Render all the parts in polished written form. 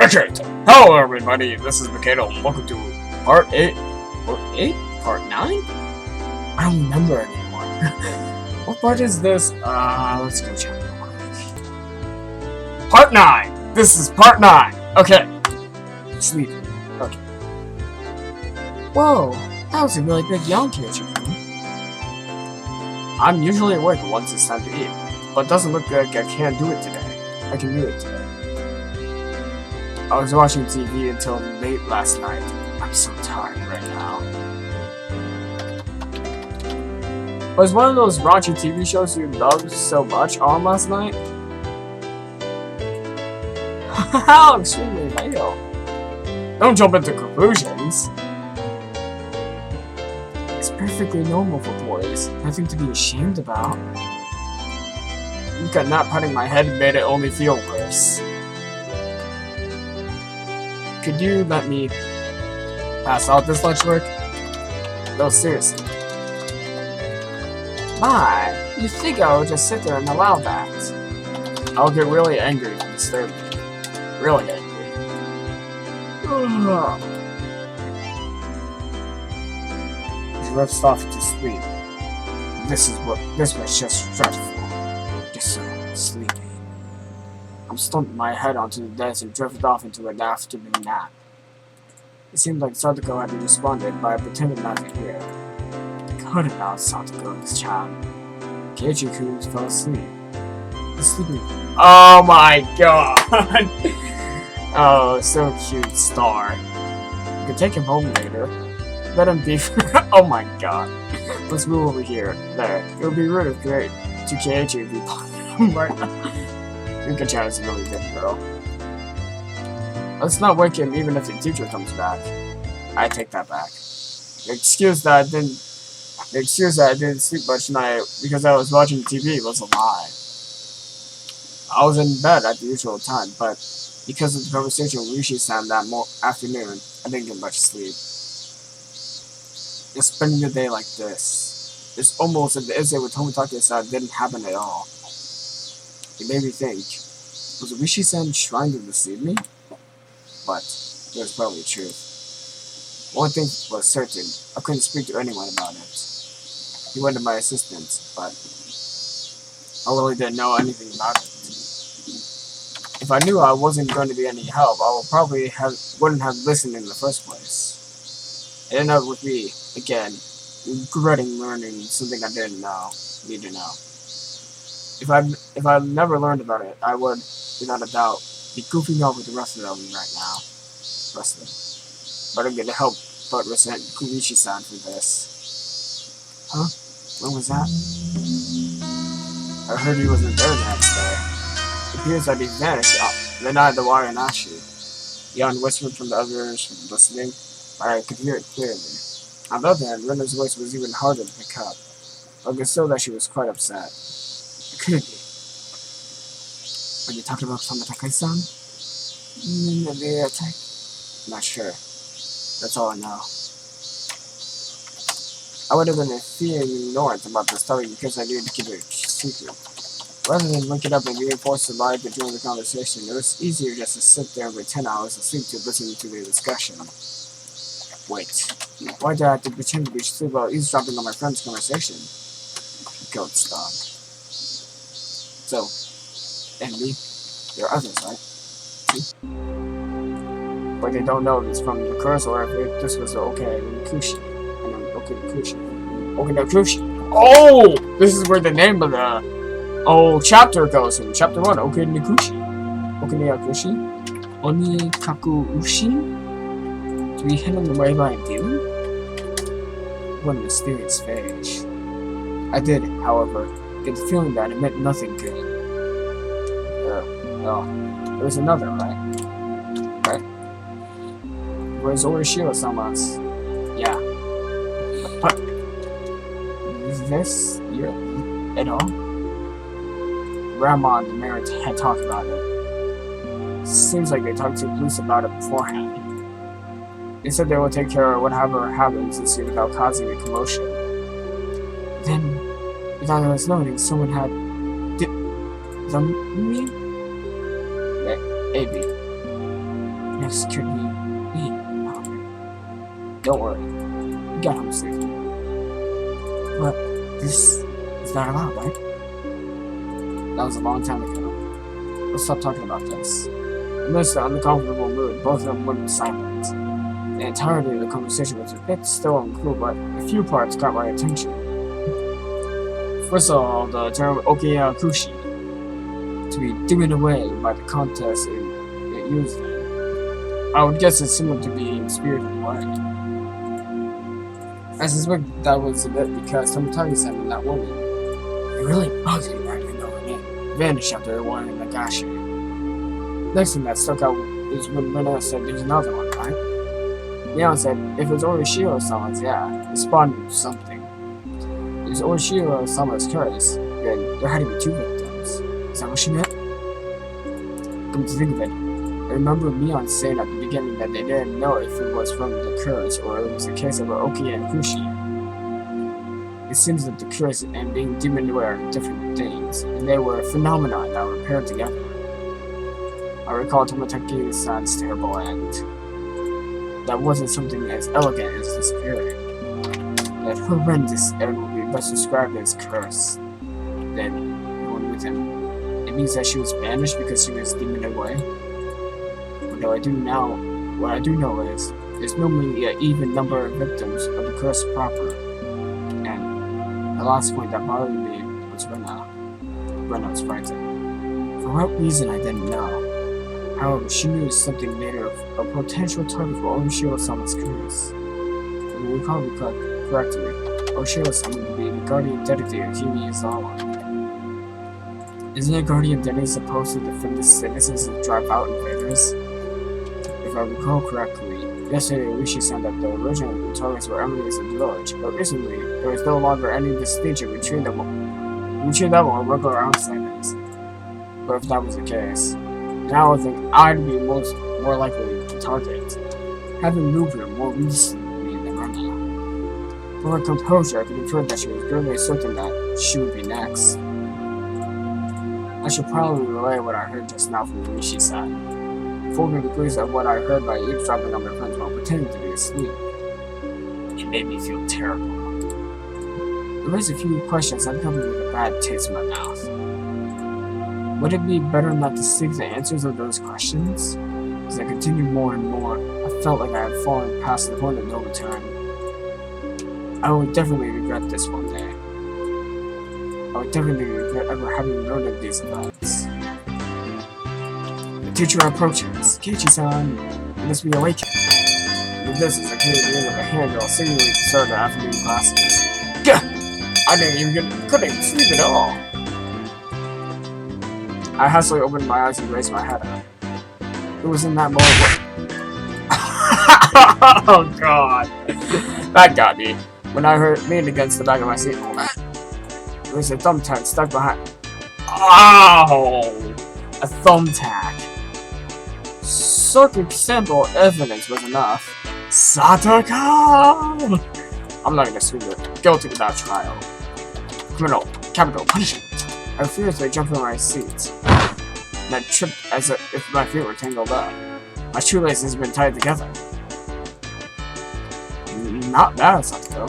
Patrick! Hello everybody, this is Mikado, and welcome to part 8? Part 8? Part 9? I don't remember anymore. What part is this? Let's go check real quick. Part 9! This is part 9! Okay. Sleep. Okay. Whoa, that was a really big yawn, Keiichi. I'm usually awake once it's time to eat, but it doesn't look like I can do it today. I can do it today. I was watching TV until late last night. I'm so tired right now. Was one of those raunchy TV shows you loved so much on last night? How extremely male. Don't jump into conclusions. It's perfectly normal for boys. Nothing to be ashamed about. Look at not patting my head made it only feel worse. Could you let me pass out this lunch work? No, seriously. My, you think I would just sit there and allow that? I'll get really angry if you disturb me. Really angry. Drifts off to sleep. This was just dreadful. Just so sleepy. I stumped my head onto the desk and drifted off into an afternoon nap. It seemed like Sadako had responded, but I pretended not to hear. Good about Sadako's child. Keiichi fell asleep. He's sleeping. Oh my god! Oh, so cute, Star. You can take him home later. Let him be. Oh my god. Let's move over here. There. It would be rude of great to Keiichi if you right now. Higurashi is a really good girl. Let's not wake him even if the teacher comes back. I take that back. The excuse that I didn't sleep much tonight because I was watching TV was a lie. I was in bed at the usual time, but because of the conversation with Rishi-san that afternoon, I didn't get much sleep. Just spending the day like this. It's almost as if the incident with Tomitake-san didn't happen at all. It made me think, was Rishi-san trying to deceive me? But it was probably the truth. One thing was certain, I couldn't speak to anyone about it. He went to my assistant, but I really didn't know anything about it. If I knew I wasn't going to be any help, I would probably wouldn't have listened in the first place. It ended up with me, again, regretting learning something I didn't need to know. If I never learned about it, I would, without a doubt, be goofing off with the rest of them right now. But I'm gonna help but resent Keiichi-san for this. Huh? When was that? I heard he wasn't there the next day. It appears that he vanished the night of the Warianashi. Yon whispered from the others from listening, but I could hear it clearly. On the other hand, Rena's voice was even harder to pick up. I could see that she was quite upset. Could be. Are you talking about Tomitake-san? Not sure. That's all I know. I would have been ignorant about the story because I needed to keep it secret. Rather than link it up and being forced to lie to join the conversation, it was easier just to sit there for 10 hours of sleep to listen to the discussion. Wait. Why did I have to pretend to be asleep while eavesdropping on my friend's conversation? Goat's dog. So, and me, there are others, right? But they don't know if it's from the curse or if this was Onikakushi. Onikakushi. Oh! This is where the name of the chapter goes in. Chapter 1, Onikakushi. Onikakushi? To be hidden away by a demon? What a mysterious phase. I did, however, get the feeling that it meant nothing good. There was another, right? Where's Orishiro-sama's? Yeah. But is this at all? Grandma and the mayor had talked about it. Seems like they talked to the police about it beforehand. They said they would take care of whatever happens and see without causing a commotion. Then, without us knowing, someone had me? Maybe. Next could be me. Don't worry. You got home safely. But this is not allowed, right? That was a long time ago. Let's stop talking about this. Amidst the uncomfortable mood, both of them went silent. The entirety of the conversation was a bit still unclear, but a few parts got my attention. First of all, the term Onikakushi, to be given away by the contest it used in. I would guess it's similar to being spirited away. I suspect that was a bit because Tomitagi-san and that woman, it really bugs me that I didn't know her name, vanished after one in Nagashi. Next thing that stuck out is when Rena said there's another one, right? Leon said, if it's Orishiro-sama's, yeah, responding to something. If it's Orishiro-sama's curse, then there had to be two victims. Is that what she meant? Come to think of it, I remember Leon saying at the beginning that they didn't know if it was from the curse or it was a case of Onikakushi. It seems that the curse and being demon aware are different things, and they were a phenomenon that were paired together. I recall Tomitaki-san's terrible end. That wasn't something as elegant as disappearing. That horrendous end would be best described as curse. Then, the one with him. It means that she was banished because she was demon away. What I do know is, there's normally an even number of victims of the curse proper. And the last point that bothered me was Rena. Rena was frightened. For what reason, I didn't know. However, she knew something made her a potential target for Orishiro-sama's curse. If we recall correctly, Orishiro-sama would be the guardian deity of Kimi Izawa. Isn't a guardian deity supposed to defend the citizens and drive out invaders? If I recall correctly, yesterday Rishi said that the original targets were enemies of the village, but recently there was no longer any distinction between them or regular outsiders. But if that was the case, now I think I'd be more likely to target, having moved her more recently than Rena. For her composure, I could infer that she was very certain that she would be next. I should probably relay what I heard just now from Rishi-san. 4 degrees of what I heard by eavesdropping on my friends while pretending to be asleep. It made me feel terrible. It raised a few questions that left me with a bad taste in my mouth. Would it be better not to seek the answers of those questions? As I continued more and more, I felt like I had fallen past the point of no return. I would definitely regret this one day. I would definitely regret ever having learned of these events. The teacher approaches. Keiichi-san, you must be awakened. With this is a clear view of a handle signaling to start the afternoon classes. Gah! I couldn't even sleep at all. I hastily opened my eyes and raised my head up. It was in that moment where... Oh god! That got me. When I leaned against the back of my seat, there was a thumbtack stuck behind... Oh! A thumbtack. Circumstantial evidence was enough. Sataka! I'm not gonna sue it. Guilty without trial. Capital punishment. I furiously jumped from my seat, and I tripped as if my feet were tangled up. My shoelaces had been tied together. Not bad, Satoko.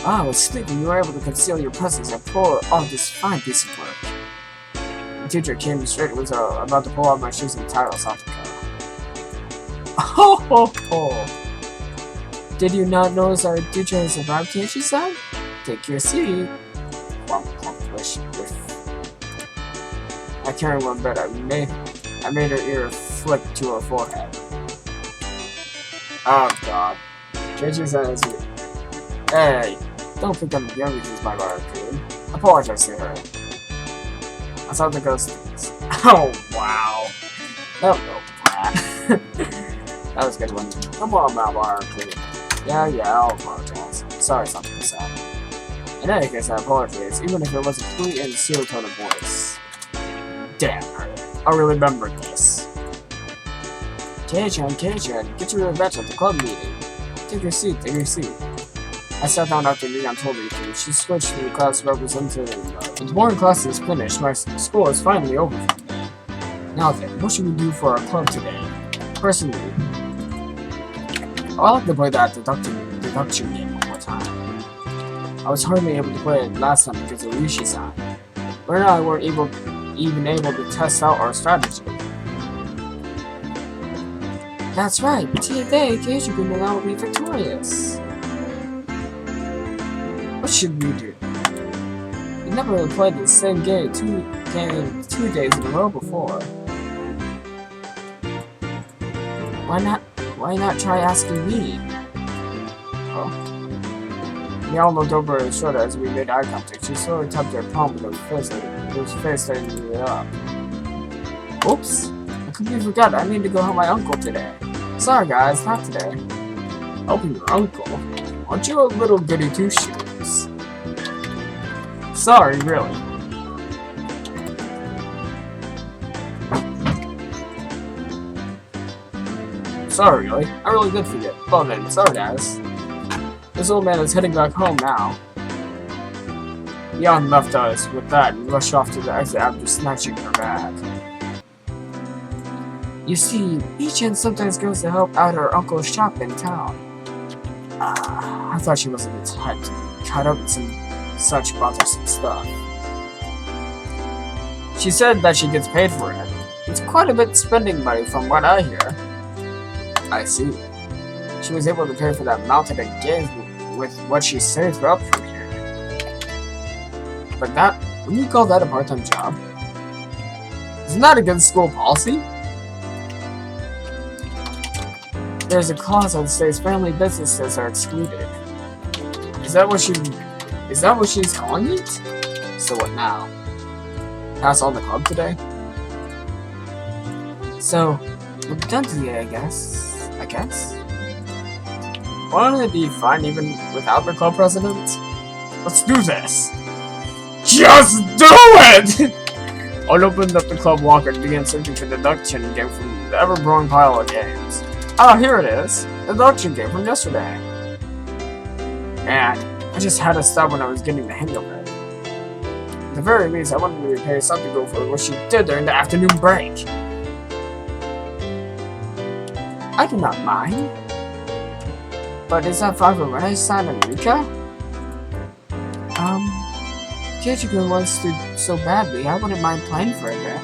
I was sleeping, you were able to conceal your presence and pull off this fine piece of work. The teacher came straight and was about to pull off my shoes and tie off Satoko. Oh ho ho! Did you not notice our teacher has arrived, Keiichi-san? Take your seat. I carried one bed. I made her ear flick to her forehead. Oh god. Keiichi says, hey, don't think I'm the only who's my raccoon. Apologize to her. I saw the ghost. Oh wow. That was no brat. That was a good one. Come on, my raccoon. Yeah, I'll apologize. Sorry, something sad. In any case, I apologize, even if it was a complete and zero tone of voice. Damn her. I'll remember this. Keiichi-chan, get your revenge at the club meeting. Take your seat. I sat down after Leon told me to. She switched to the class representative. With morning classes finished, my school is finally over for me. Now then, what should we do for our club today? Personally, I like to play that deduction game one more time. I was hardly able to play it last time because of Rishi-san. But now I weren't even able to test out our strategy. That's right, today Keiichi and I will be victorious. What should we do? We never really played the same game two days in a row before. Why not try asking me? Oh. We all looked over her shoulder as we made eye contact. She slowly tapped her palm with her face starting to get up. Oops! I completely forgot. I need to go help my uncle today. Sorry guys, not today. Helping your uncle? Aren't you a little goody two-shoes? Sorry, really. Sorry, really? I really did forget. Well then, sorry guys. This old man is heading back home now. Jan left us with that and rushed off to the exit after snatching her bag. You see, Keiichi sometimes goes to help out her uncle's shop in town. I thought she wasn't the type to be caught up in some such bothersome stuff. She said that she gets paid for it. It's quite a bit spending money from what I hear. I see. She was able to pay for that mounted at games with what she saved up from here. But that, wouldn't you call that a part-time job? Isn't that against school policy? There's a clause that states family businesses are excluded. Is that what she's calling it? So what now? Pass on the club today? So, we're done today, I guess. Won't it be fine even without the club president? Let's do this! Just do it! I opened up the club walker and began searching for the deduction game from the ever-growing pile of games. Ah, here it is! The deduction game from yesterday. Man, I just had to stop when I was getting the hang of it. At the very least, I wanted to repay Satogo for what she did during the afternoon break. I do not mind. But is that far from Renaissance and Rika? Keiichi wants to so badly, I wouldn't mind playing for a bit.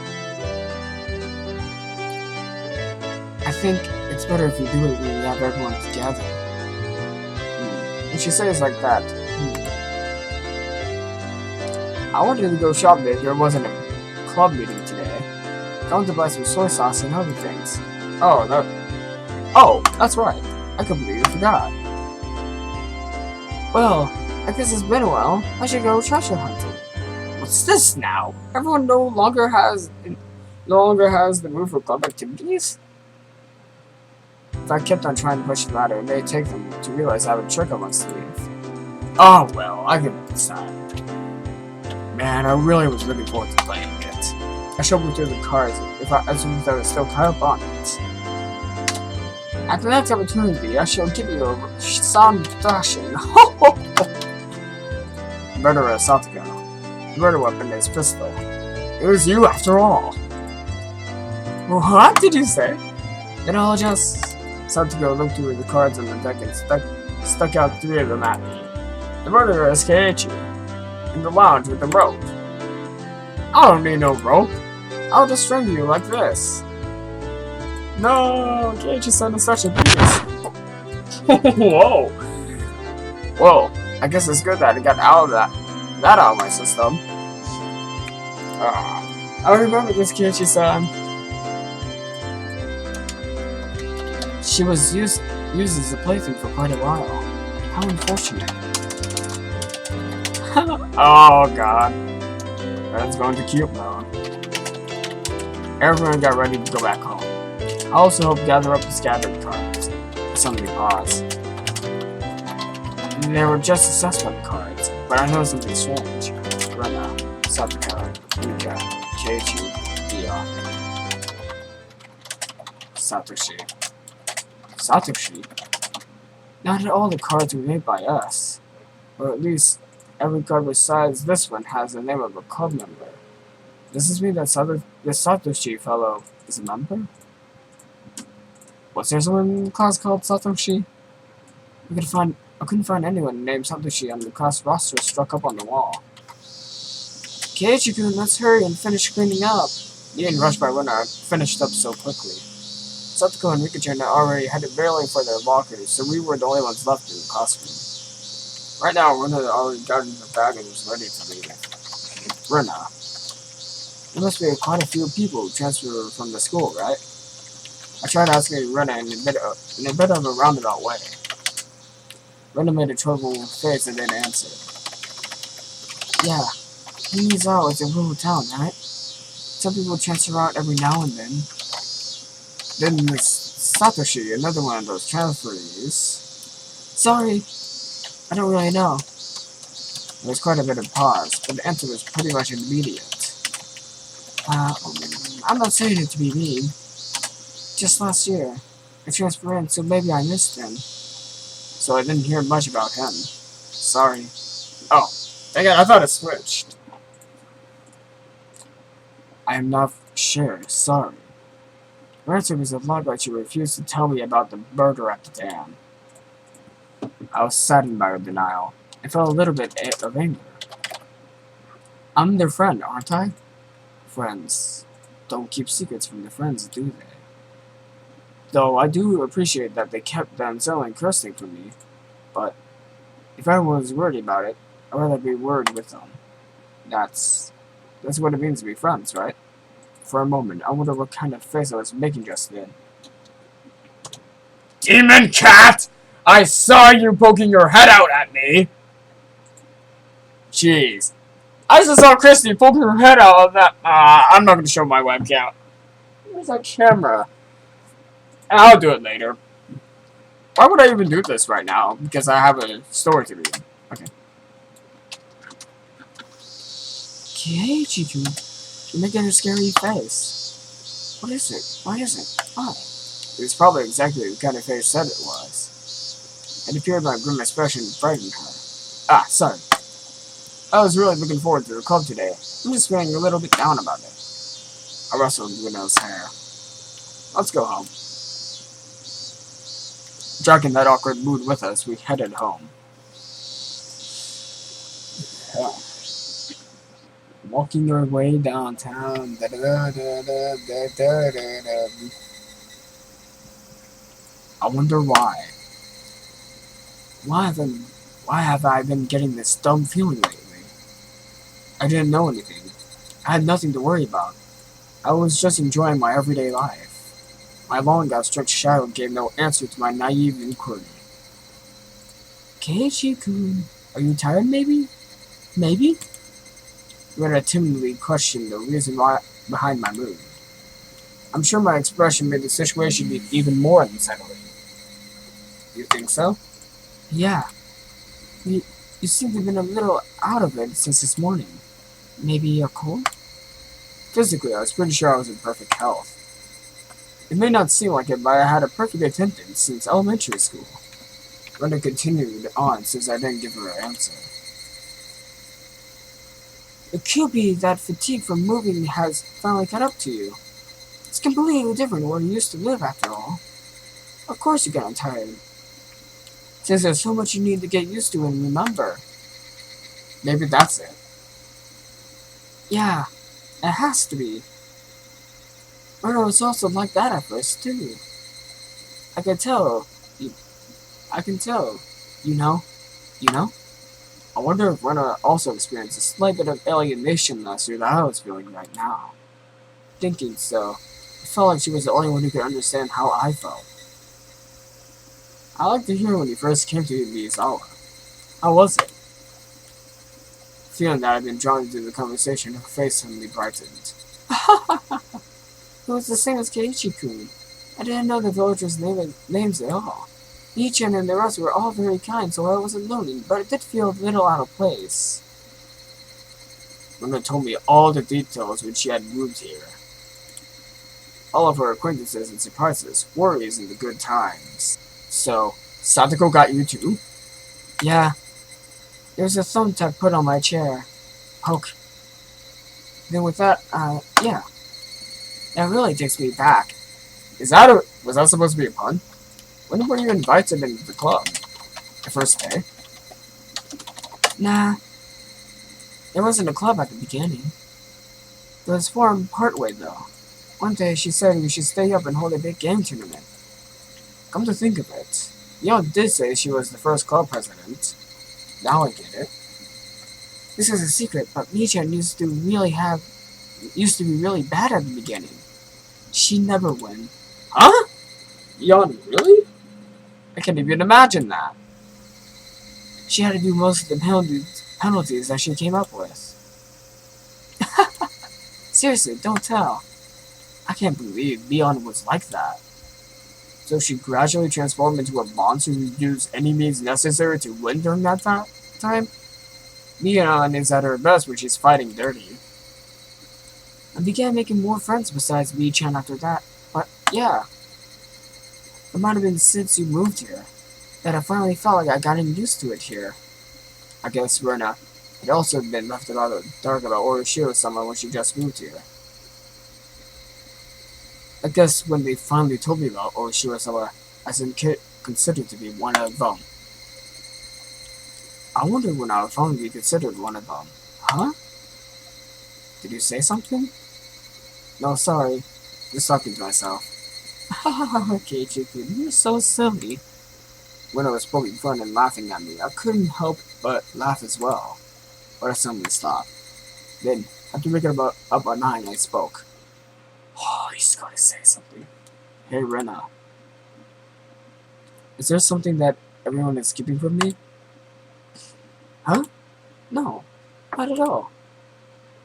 I think it's better if we do it when we have everyone together. When she says like that, I wanted to go shopping if there wasn't a club meeting today. Going to buy some soy sauce and other things. Oh, that's right. I completely forgot. Well, I guess it's been a while. I should go treasure hunting. What's this now? Everyone no longer has the mood for club activities? If I kept on trying to push the ladder, it may take them to realize I have a trick on my sleeve. Oh well, I can decide. Man, I really was looking forward to playing it. I shuffled through the cards as soon as I was still tied up on it. At the next opportunity, I shall give you a sound thrashing. Murderer Satogo. The murder weapon is pistol. It was you after all. What did you say? Then I'll just... Satogo looked through the cards on the deck and stuck out 3 of them at me. The murderer is Keiichi. In the lounge with the rope. I don't need no rope. I'll just string you like this. No, Keiichi-san is such a beast. Whoa. Well, I guess it's good that I got out of that out of my system. I remember this Keiichi-san. She was used as a plaything for quite a while. How unfortunate. Oh god. That's going to cute mode. Everyone got ready to go back home. I also helped gather up the scattered cards. Somebody paused. They were just the suspect cards, but I know something strange. Rena, Satogo, Rika, Keiichi, Dio. Satoshi? Not all the cards were made by us. Or at least, every card besides this one has the name of a club member. Does this mean that the Satoshi fellow is a member? Was there someone in the class called Satoshi? I couldn't find anyone named Satoshi on the class roster struck up on the wall. Keiichi-kun, let's hurry and finish cleaning up. Being rushed by Runa finished up so quickly. Satoko and Rika-chan had already headed barely for their lockers, so we were the only ones left in the classroom. Right now, Runa had already gotten her bag and was ready to leave. Runa. There must be quite a few people who transfer from the school, right? I tried asking Runa in a bit of a roundabout way. Runa made a troubled face and didn't answer. Yeah, Miyazawa is a rural town, right? Some people transfer out every now and then. Then there's Satoshi, another one of those transferees. Sorry, I don't really know. There was quite a bit of pause, but the answer was pretty much immediate. I'm not saying it to be mean. Just last year, I transferred in, so maybe I missed him. So I didn't hear much about him. Sorry. Oh, dang it, I thought it switched. I am not sure, sorry. Her answer was a lot like she refused to tell me about the murder at the dam. I was saddened by her denial. I felt a little bit of anger. I'm their friend, aren't I? Friends don't keep secrets from their friends, do they? Though I do appreciate that they kept Denzel and Kirsten from me, but if I was worried about it, I'd rather be worried with them. That's what it means to be friends, right? For a moment, I wonder what kind of face I was making just then. Demon cat! I saw you poking your head out at me! Jeez. I just saw Christy poking her head out of that. I'm not going to show my webcam. Where's that camera? I'll do it later. Why would I even do this right now? Because I have a story to read. Okay. Keiichi-kun, you're making a scary face. What is it? Why is it? Why? It was probably exactly the kind of face said it was. It appeared my grim expression frightened her. Ah, sorry. I was really looking forward to the club today. I'm just feeling a little bit down about it. I rustled Winno's hair. Let's go home. Dragging that awkward mood with us, we headed home. Walking our way downtown. I wonder why. Why have I been getting this dumb feeling lately? I didn't know anything. I had nothing to worry about. I was just enjoying my everyday life. My long outstretched shadow gave no answer to my naive inquiry. Keiichi-kun, are you tired maybe? Maybe? Rena timidly questioned the reason behind my mood. I'm sure my expression made the situation even more unsettling. You think so? Yeah. You seem to have been a little out of it since this morning. Maybe a cold? Physically, I was pretty sure I was in perfect health. It may not seem like it, but I had a perfect attendance since elementary school. Rena continued on since I didn't give her an answer. It could be that fatigue from moving has finally caught up to you. It's completely different where you used to live, after all. Of course you're getting tired. Since there's so much you need to get used to and remember. Maybe that's it. Yeah, it has to be. Rena was also like that at first, too. I can tell. You know? I wonder if Rena also experienced a slight bit of alienation last year that I was feeling right now. Thinking so, I felt like she was the only one who could understand how I felt. I liked to hear when you first came to Miyazawa. How was it? Feeling that I'd been drawn into the conversation, her face suddenly brightened. It was the same as Keiichi-kun. I didn't know the villagers' names at all. Nichan and the rest were all very kind, so I wasn't lonely, but it did feel a little out of place. Rena told me all the details when she had moved here. All of her acquaintances and surprises, worries and the good times. So, Satoko got you too? Yeah. There's a thumbtack put on my chair. Poke. Then with that, yeah. That really takes me back. Is that Was that supposed to be a pun? When were you invited into the club? The first day? Nah, it wasn't a club at the beginning. It was formed partway, though. One day she said we should stay up and hold a big game tournament. Come to think of it, Yo did say she was the first club president. Now I get it. This is a secret, but Michan used to be really bad at the beginning. She never won. Huh? Yon, really? I can't even imagine that. She had to do most of the penalties that she came up with. Seriously, don't tell. I can't believe Leon was like that. So she gradually transformed into a monster who used any means necessary to win during that time? Leon is at her best when she's fighting dirty. I began making more friends besides Mii-chan after that, but yeah. It might have been since you moved here that I finally felt like I gotten used to it here. I guess Rena had also been left about the dark about Orishiro-sama when she just moved here. I guess when they finally told me about Orishiro-sama, I didn't consider to be one of them. I wondered when I would finally be considered one of them. Huh? Did you say something? No, sorry. Just talking to myself. Hahaha, Keiichi-kun, you're so silly. When I was poking fun and laughing at me, I couldn't help but laugh as well. But I suddenly stopped. Then, after making up a 9, I spoke. Oh, he's gotta say something. Hey, Rena. Is there something that everyone is keeping from me? Huh? No, not at all.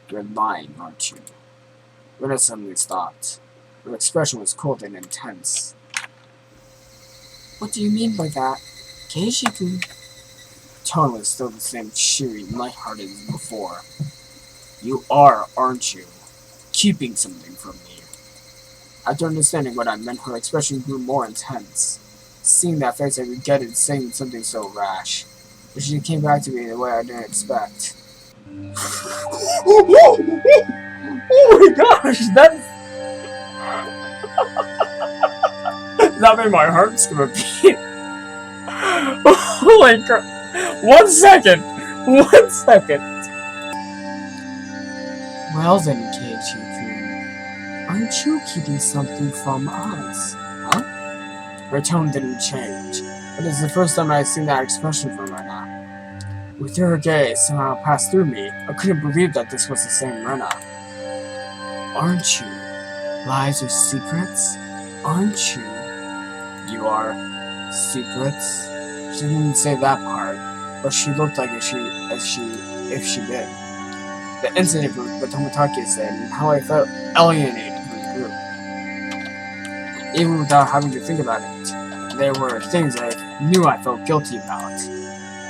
You're lying, aren't you? Rena suddenly stopped. Her expression was cold and intense. What do you mean by that? Keiichi-kun? Her tone was still the same cheery, lighthearted as before. You are, aren't you? Keeping something from me. After understanding what I meant, her expression grew more intense. Seeing that face, I regretted saying something so rash. But she came back to me in a way I didn't expect. Oh my gosh, that made my heart skip a beat. Oh my god. 1 second. 1 second. Well then, Keiichi-kun, aren't you keeping something from us? Huh? Her tone didn't change, but it's the first time I've seen that expression from Rena. With her gaze somehow passed through me, I couldn't believe that this was the same Rena. Aren't you? Lies or secrets? Aren't you? You are. Secrets? She didn't say that part, but she looked like if she did. The incident with Tomitake said and how I felt alienated from the group. Even without having to think about it, there were things I knew I felt guilty about.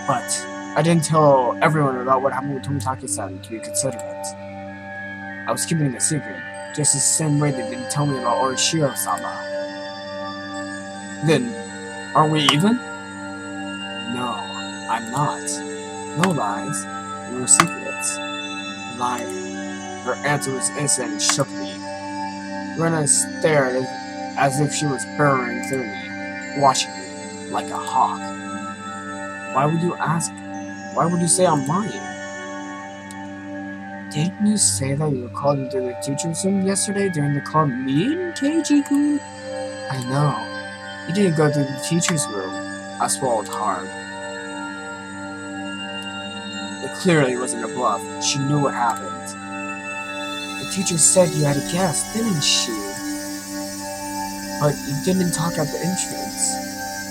But I didn't tell everyone about what happened with Tomitake-san to be considerate. I was keeping it a secret, just the same way they didn't tell me about Orishiro-sama. Then, aren't we even? No, I'm not. No lies, no secrets. Lying. Her answer was instant and shook me. Rena stared as if she was burrowing through me, watching me like a hawk. Why would you ask? Why would you say I'm lying? Didn't you say that you were called into the teacher's room yesterday during the club meeting, Keiichi-kun? I know. You didn't go to the teacher's room. I swallowed hard. It clearly wasn't a bluff. She knew what happened. The teacher said you had a guest, didn't she? But you didn't talk at the entrance.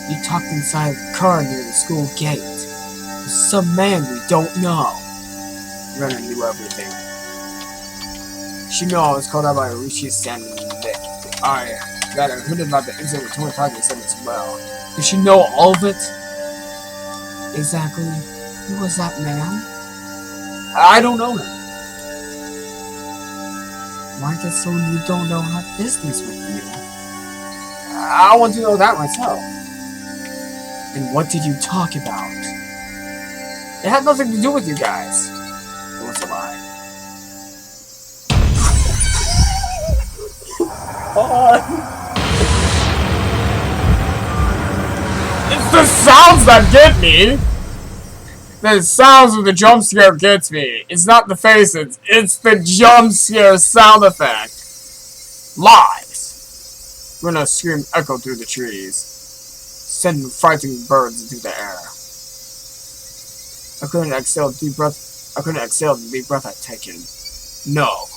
You talked inside the car near the school gate. With some man we don't know. Rena knew everything. She knew I was called out by Higurashi-san that I heard about the incident with Tomitake-san as well. Did she know all of it? Exactly. Who was that man? I don't know him. Why does someone you don't know have business with you? I want to know that myself. And what did you talk about? It had nothing to do with you guys. It was a lie. Oh. It's the sounds that get me! The sounds of the jump scare gets me. It's not the faces, it's the jump scare sound effect. Lies! Rena's scream echoed through the trees, sending frightened birds into the air. I couldn't exhale the deep breath I'd taken. No.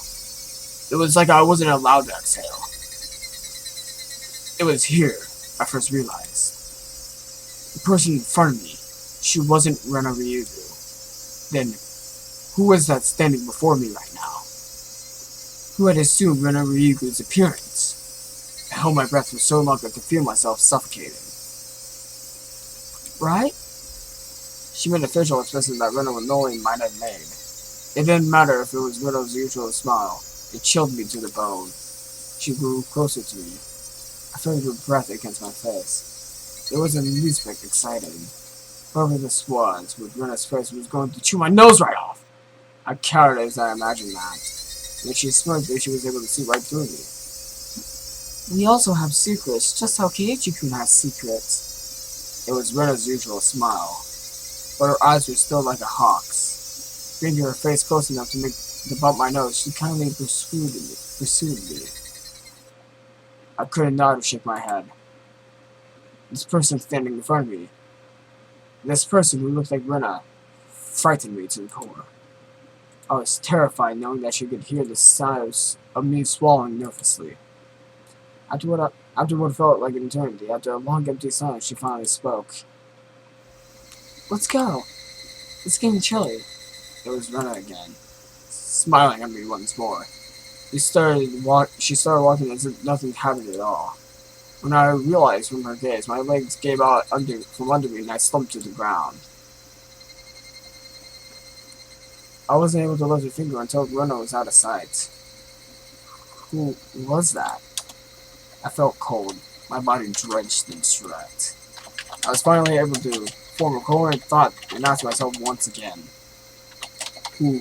It was like I wasn't allowed to exhale. It was here I first realized. The person in front of me, she wasn't Rena Ryugu. Then, who was that standing before me right now? Who had assumed Rena Ryugu's appearance? I held my breath for so long I could feel myself suffocating. Right? She made a facial expression that Rena knowing might have made. It didn't matter if it was Rena's usual smile. It chilled me to the bone. She grew closer to me. I felt her breath against my face. It wasn't the least bit exciting. Whoever this was, with Rena's face, was going to chew my nose right off. I cowered as I imagined that. When she smirked, she was able to see right through me. We also have secrets, just how Keiichi-kun has secrets. It was Rena's usual smile, but her eyes were still like a hawk's. Bringing her face close enough to bump my nose, she kindly pursued me. I couldn't nod or shake my head. This person standing in front of me, this person who looked like Rena, frightened me to the core. I was terrified knowing that she could hear the sounds of me swallowing nervously. After what felt like an eternity, after a long empty silence, she finally spoke. Let's go. It's getting chilly. It was Rena again, smiling at me once more. She started walking as if nothing happened at all. When I realized from her gaze, my legs gave out from under me and I slumped to the ground. I wasn't able to lift a finger until Rena was out of sight. Who was that? I felt cold, my body drenched in sweat. I was finally able to form a coherent thought and ask myself once again. Who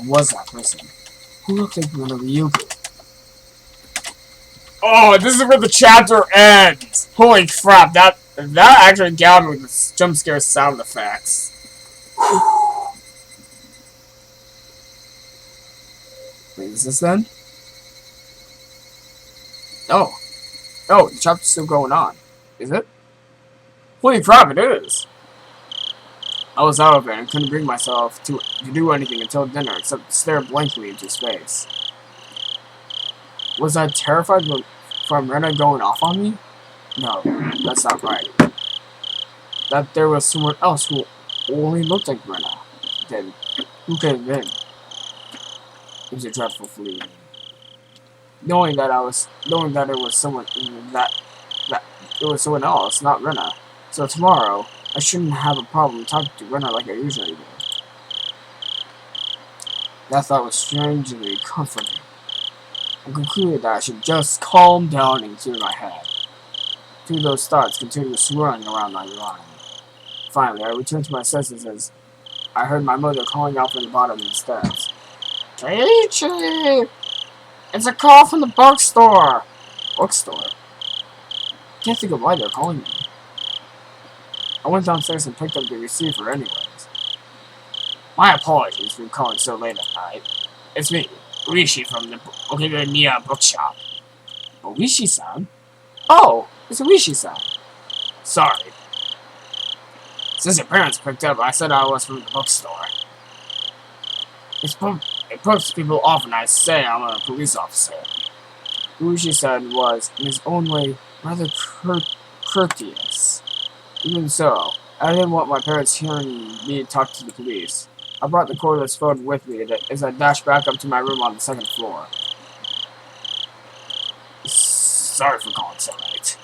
was that person? Who looked like Rena Ryugu? Oh, this is where the chapter ends! Holy crap, that actually got me with the jump scare sound effects. Wait, is this then? Oh. Oh, the chapter's still going on. Is it? Holy crap, it is! I was out of it and couldn't bring myself to do anything until dinner except stare blankly into space. Was I terrified from Rena going off on me? No, that's not right. That there was someone else who only looked like Rena. Then, who could have been? It was a dreadful feeling. Knowing that it was someone else, not Rena. So tomorrow, I shouldn't have a problem talking to Rena like I usually do. That thought was strangely comforting. I concluded that I should just calm down and clear my head. Two of those thoughts continued swirling around my mind. Finally, I returned to my senses as I heard my mother calling out from the bottom of the steps. Keiichi! It's a call from the bookstore! Bookstore? Can't think of why they're calling me. I went downstairs and picked up the receiver anyways. My apologies for calling so late at night. It's me, Rishi from the Okigamiya bookshop. Rishi-san? Oh, it's Rishi-san. Sorry. Since your parents picked up, I said I was from the bookstore. It puts people off when I say I'm a police officer. Rishi-san was, in his own way, rather courteous. Even so, I didn't want my parents hearing me talk to the police. I brought the cordless phone with me as I dashed back up to my room on the second floor. Sorry for calling so late.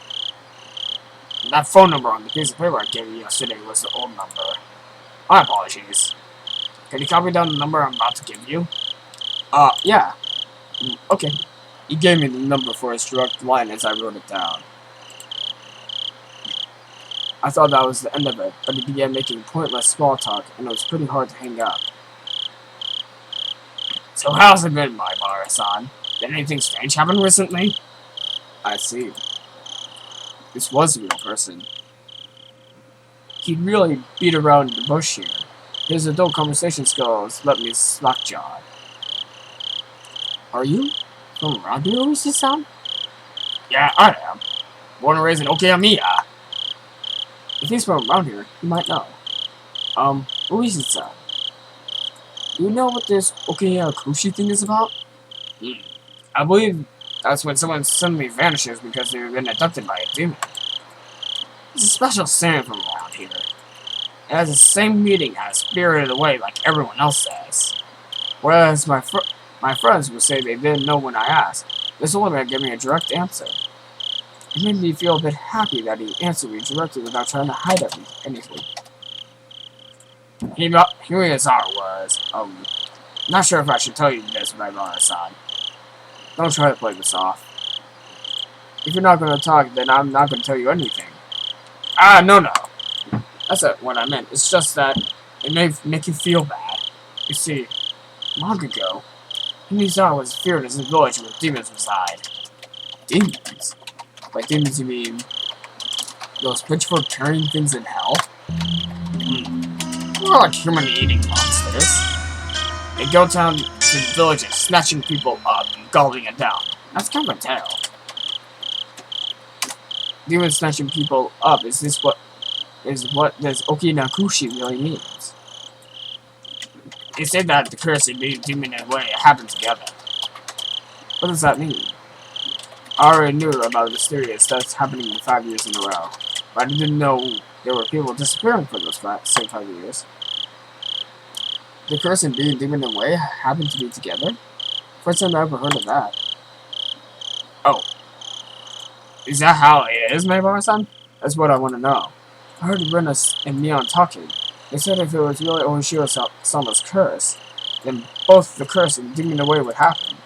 That phone number on the piece of paper I gave you yesterday was the old number. My apologies. Can you copy down the number I'm about to give you? Yeah. Okay. He gave me the number for his direct line as I wrote it down. I thought that was the end of it, but he began making pointless small talk, and it was pretty hard to hang up. So how's it been, my Bara-san? Did anything strange happen recently? I see. This was a real person. he'd really beat around the bush here. His adult conversation skills let me slack-jawed. Are you from around here, Oishi-san? Yeah, I am. Born and raised in Okayamiya. If he's from around here, he might know. Oishi-san, do you know what this Onikakushi thing is about? I believe that's when someone suddenly vanishes because they've been abducted by a demon. It's a special sin from around here. It has the same meaning as spirited away like everyone else says. Whereas my friends would say they didn't know when I asked. This old man gave me a direct answer. It made me feel a bit happy that he answered me directly without trying to hide anything. Hearing his heart was, not sure if I should tell you this, my brother-san. Don't try to play this off. If you're not going to talk, then I'm not going to tell you anything. No. That's not what I meant. It's just that it may make you feel bad. You see, long ago, Himizawa was feared as a village where demons reside. Demons? By demons you mean those pitchfork-carrying things in hell? More like human-eating monsters. They go down to the villages, snatching people up and gobbling it down. That's kind of a tale. Demons snatching people up, is what this Onikakushi really means. They say that the curse and being demon in a way happen together. What does that mean? I already knew about the mysterious stuff happening 5 years in a row, but I didn't know there were people disappearing for those same 5 years. The curse and being demon in a way happen to be together? First time I ever heard of that. Oh. Is that how it is, Maybar-san? That's what I want to know. I heard Rena and Neon talking. They said if it was really Onishiro-sama's curse, then both the curse and demon away would happen.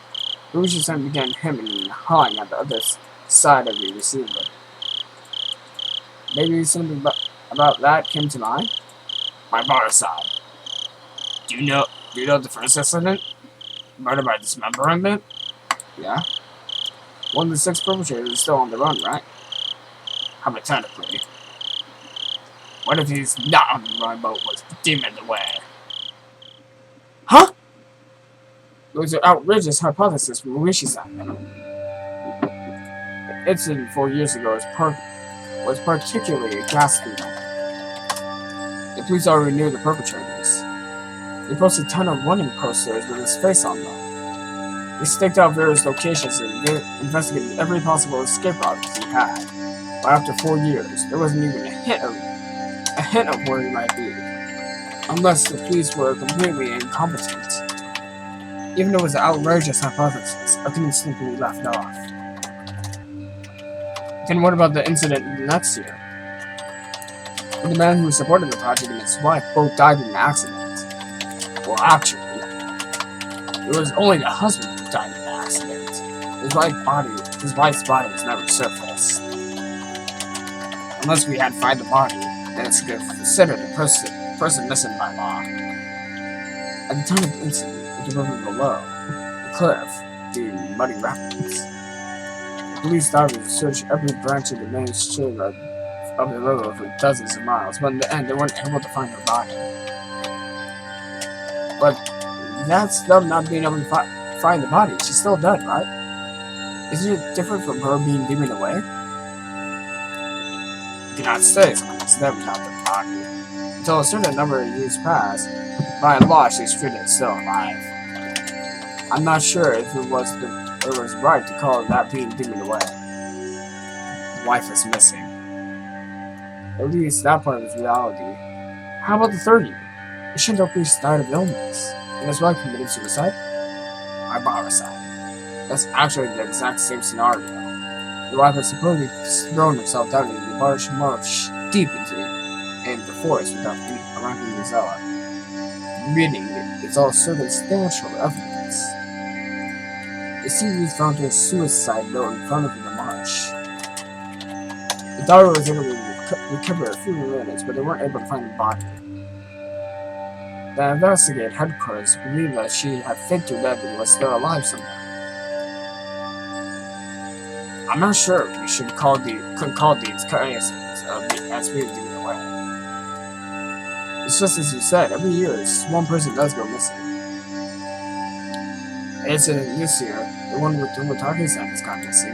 Uchi-san began hemming and hawing at the other side of the receiver. Maybe something about that came to mind? My bar-san. Do you know the first incident? Murder by dismemberment? Yeah. One of the 6 perpetrators is still on the run, right? Hypothetically. What if he's not on the run, but was demoned away? Huh? It was an outrageous hypothesis from Uishi-san. The incident 4 years ago was particularly a ghastly one. The police already knew the perpetrators. They posted a ton of warning posters with his face on them. They staked out various locations and investigated every possible escape route he had. But after 4 years, there wasn't even a hint of where he might be. Unless the police were completely incompetent. Even though it was an outrageous hypothesis, I couldn't simply laugh off. Then what about the incident next year? The man who supported the project and his wife both died in an accident. Well, actually, it was only the husband who died in the accident. His wife's body was never surfaced. Unless we had found the body, then it's considered a person missing by law. At the time of the incident, the river below, the cliff, the muddy rapids. The police divers searched every branch of the main stream of the river for dozens of miles, but in the end, they weren't able to find her body. But that's them not being able to find the body. She's still dead, right? Isn't it different from her being given away? You cannot say someone's never found the body. Until a certain number of years pass, by law, she's treated still alive. I'm not sure if it was right to call that being given away. His wife is missing. At least that part is reality. How about the 3rd year? The Shinto priest died of illness, and his wife committed suicide? Ibara-san. That's actually the exact same scenario. The wife has supposedly thrown herself down into the large marsh deep in the forest without around Himizawa. Meaning it's all circumstantial evidence. It seems we found her suicide note in front of the marsh. The daughter was able to recover a few minutes, but they weren't able to find the body. The investigative headquarters believed that she had faked her death and was still alive somewhere. I'm not sure we could call these cases as being given away. It's just as you said, every year one person does go missing. The incident this year, the one with Tomotage-san has gone missing.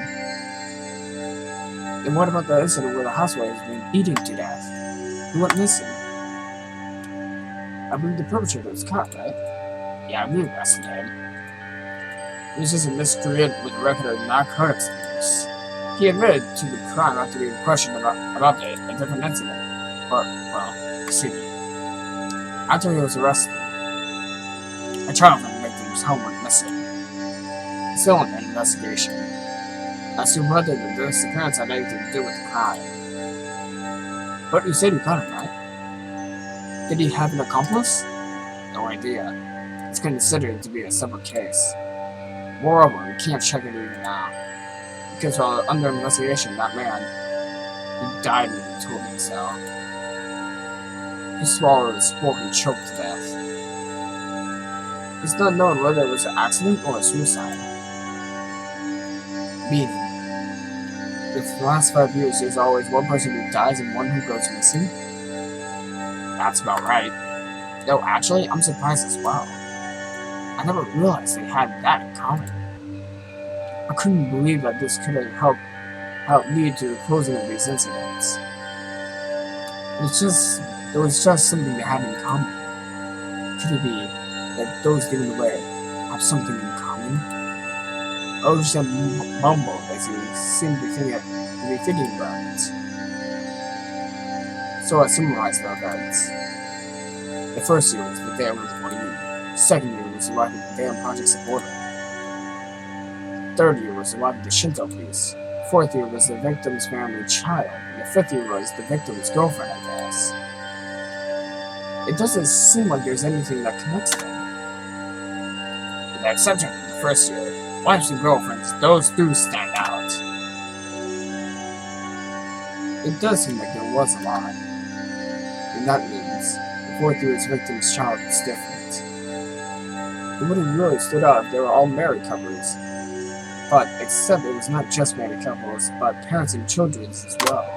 And what about the incident where the housewife has been beaten to death? Who went missing? I believe the perpetrator was caught, right? Yeah, I believe that's the name. He was just a miscreant with a record of narcotics abuse. He admitted to the crime after being questioned about a different incident. But, well, excuse me. After he was arrested, a child from the victim's home went missing. It's still under investigation as to whether the disappearance had anything to do with the crime. But you said you got him, right? Did he have an accomplice? No idea. It's considered to be a separate case. Moreover, we can't check it even now. Because while under investigation, that man, he died in the holding cell. He swallowed his fork and choked to death. It's not known whether it was an accident or a suicide. Meaning, if the last 5 years there's always one person who dies and one who goes missing? That's about right. No, actually, I'm surprised as well. I never realized they had that in common. I couldn't believe that this could have helped lead to the closing of these incidents. It was just something they had in common. Could it be that those given away have something in common? Ocean mumbled as he seemed to be thinking about it. So I summarized the events. The first year was the day of the 40. Second year was the life of the damn project supporter. Third year was the life of the Shinto priest. Fourth year was the victim's family child. And the fifth year was the victim's girlfriend, I guess. It doesn't seem like there's anything that connects them. With the exception of the first year, wives and girlfriends, those do stand out. It does seem like there was a lot. And that means the fourth year's victim's child is different. It would have really stood out if they were all married couples. But except it was not just married couples, but parents and children as well.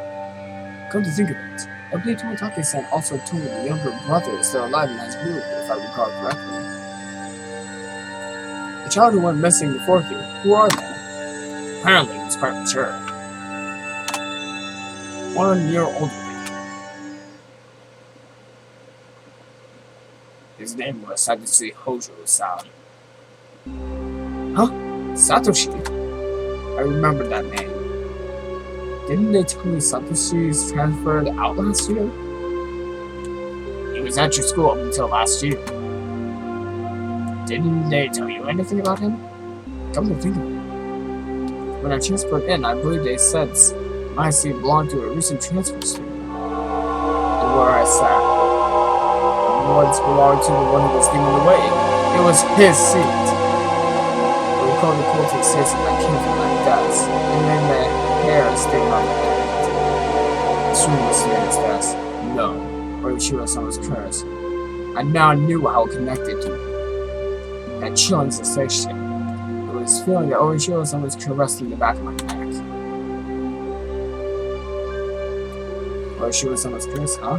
Come to think of it, I believe Tomotage-san also told me the younger brother is still alive and has moved, if I recall correctly. The child who went missing the fourth year, who are they? Apparently he was quite mature. 1 year older than you. His name was Satoshi Hojo-san. Huh? Satoshi? I remember that name. Didn't they tell me Satoshi's transferred out last year? He was at your school up until last year. Didn't they tell you anything about him? Come to think of it. When I transferred in, I believe they said my seat belonged to a recent transfer student. And where I sat once belonged to the one who was given away. It was his seat. I recall the cold sensation that came from my desk, and then the hair stayed on my head. Soon was near his desk. No, Orishiro-sama's curse. I now knew how connected to it. That chilling sensation. It was feeling that Orishiro-sama's caressing the back of my neck. Orishiro-sama's curse, huh?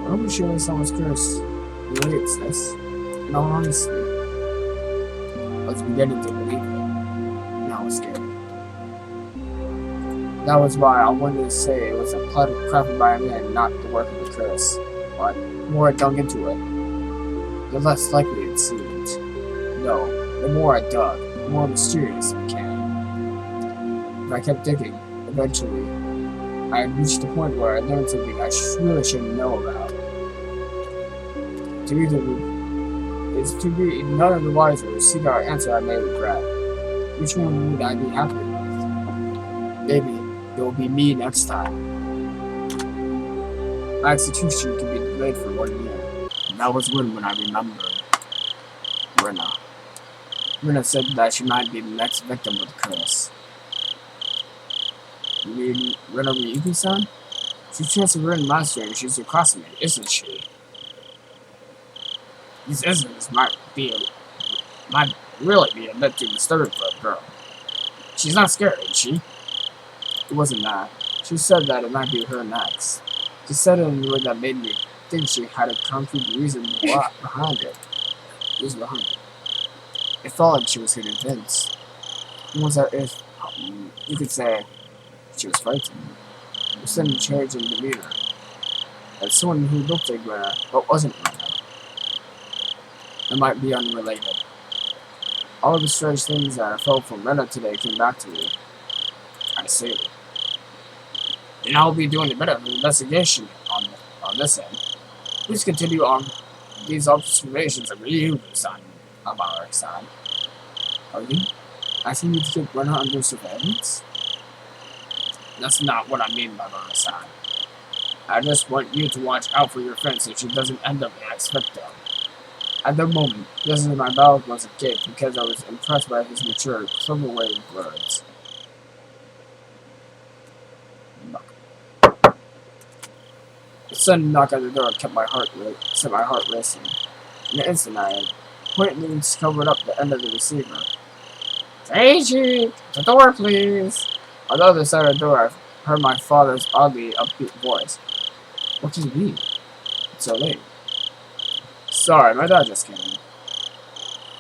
Orishiro-sama's curse really exists. In all honesty, I was beginning to believe it. Now I was scared. That was why I wanted to say it was a plot crafted by a man, not the work of the curse. But the more I dug into it, the less likely it seemed. No, the more I dug, the more mysterious it became. If I kept digging, eventually, I had reached a point where I learned something I really shouldn't know about. To be none of the wiser or seek out an answer I may regret. Which one would I be happy with? Maybe it will be me next time. My execution can be delayed for 1 year. And that was when I remembered Rina. Rina said that she might be the next victim of the curse. You mean Rina Ryuki-san? She's transferred in last year and she's your classmate, isn't she? These incidents might really be a bit too disturbing for a girl. She's not scared, is she? It wasn't that. She said that it might be her next. She said it in a way that made me think she had a concrete reason behind it. It felt like she was getting tense. Almost as if you could say she was frightened. A sudden change in demeanor. As someone who looked like Rena, but wasn't Rena. It might be unrelated. All of the strange things that I felt from Rena today came back to me. I see. And I'll be doing a bit of an investigation on this end. Please continue on these observations of you, son, of our side. Are you asking me to keep Rena under surveillance? That's not what I mean by our side. I just want you to watch out for your friend so she doesn't end up as victim. At the moment, this is my mouth was a kid because I was impressed by his mature, clever way of words. The sudden knock at the door set my heart racing. In an instant, I had pointedly covered up the end of the receiver. Keiichi, the door, please. On the other side of the door, I heard my father's oddly upbeat voice. What do you mean? It's so late. Sorry, my dad just came in.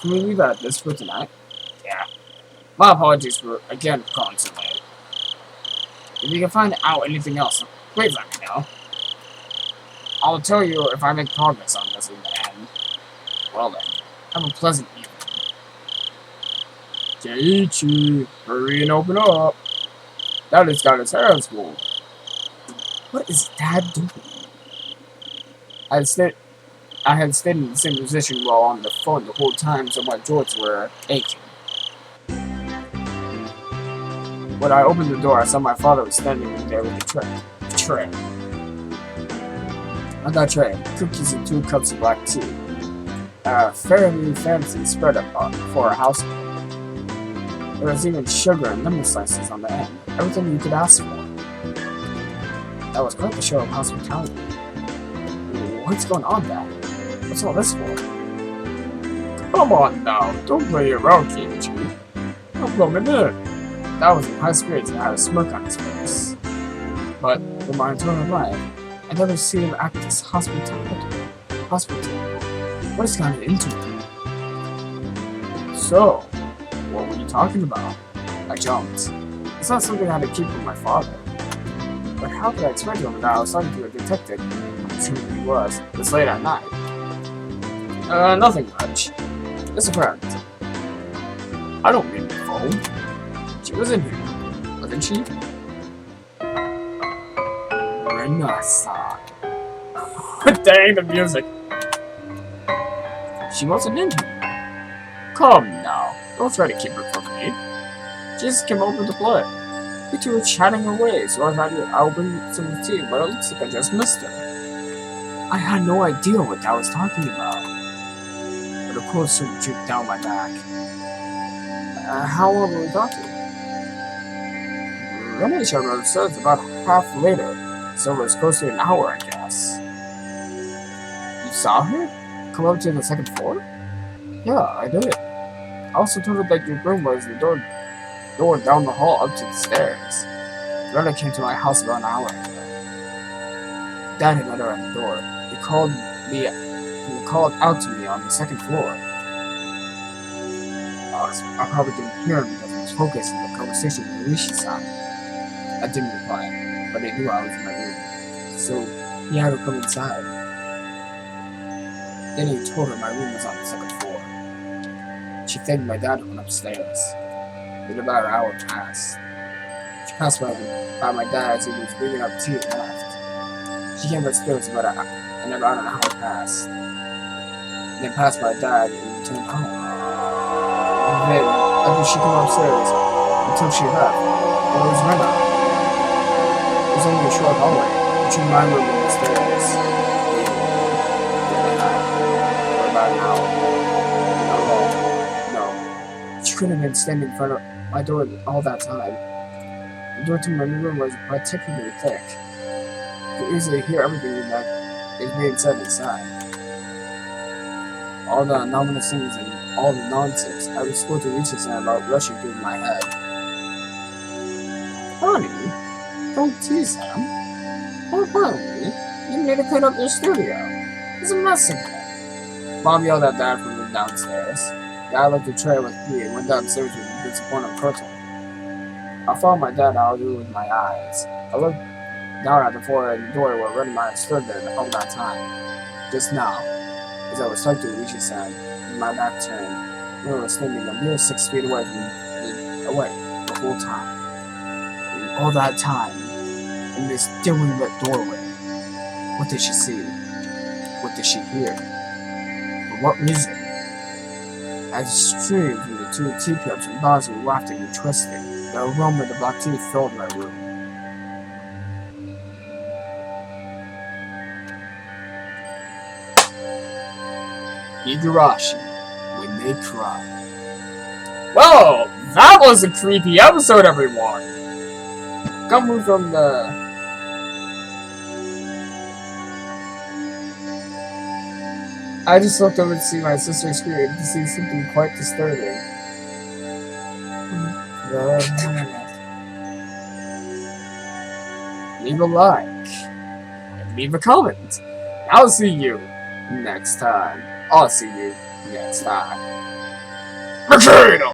Can we leave it at this for tonight? Yeah. My apologies for, again, calling so late. If you can find out anything else, please let me know. I'll tell you if I make progress on this in the end. Well then, have a pleasant evening. Keiichi, hurry and open up. Daddy's got his hands full. What is Dad doing? I had stayed in the same position while on the phone the whole time, so my joints were aching. When I opened the door, I saw my father was standing there with a tray. On that tray, cookies and 2 cups of black tea. A fairly fancy spread up for a household. There was even sugar and lemon slices on the end. Everything you could ask for. That was quite the show of hospitality. What's going on, Dad? What's all this for? Come on now, don't play around, Keiichi. I'm coming in. That was in high spirits and had a smirk on his face. But, in my entire life, I never seen him act this hospitable. What has gotten into him? So, what were you talking about? I jumped. It's not something I had to keep from my father. But how could I explain to him that I was talking to a detective? Who he was, this late at night. Nothing much. Just a friend. I don't mean the phone. She was in here, wasn't she? Rena-san. Dang the music. She wasn't in here. Come now, don't try to keep her from me. She just came over to play. You two were chatting away, so I thought I'll bring some tea, but it looks like I just missed her. I had no idea what I was talking about. But a cold sweat dripped down my back. How long were we talking? Running each other upstairs about half later, so it was close to an hour, I guess. You saw her? Come up to the 2nd floor? Yeah, I did. I also told her that your room was the door down the hall up to the stairs. Rena came to my house about an hour ago. Dad had met her at the door. He called out to me on the 2nd floor. I probably didn't hear him because I was focused on the conversation with Higurashi-san. I didn't reply, but he knew I was in my room, so he had her come inside. Then he told her my room was on the 2nd floor. She thanked my dad and went upstairs. Then about an hour passed. She passed by my dad as he was bringing up tea and left. She came upstairs and about an hour passed. Then passed by dad and returned home. And then, after she came upstairs, until she left, it was Rena. It was only a short hallway, between my room and the stairs. For about an hour. No. She couldn't have been standing in front of my door all that time. The door to my new room was particularly thick. You could easily hear everything that is being said inside. All the anomalous things and all the nonsense I was supposed to reach and about rushing through my head. Honey, don't tease him. Don't bother me. need to clean up your studio. It's a mess in here. Mom yelled at Dad from downstairs. Dad left the tray with me and went downstairs with a disappointed curtain. I followed my dad out with my eyes. I looked down at the floor and the door where Red and I stood there all that time. Just now, as I was talking to Keiichi-san, with my back turned, Red was standing a mere 6 feet away from me, the whole time. And all that time, in this dimly lit doorway, what did she see? What did she hear? For what reason? As it streamed from the two teacups and bars were wafting and twisting, the aroma of the black tea filled my room. Higurashi, when they cry. Whoa! That was a creepy episode, everyone! Coming from the... I just looked over to see my sister scream to see something quite disturbing. Leave a like and leave a comment. I'll see you next time. I'll see you next time. Mercado!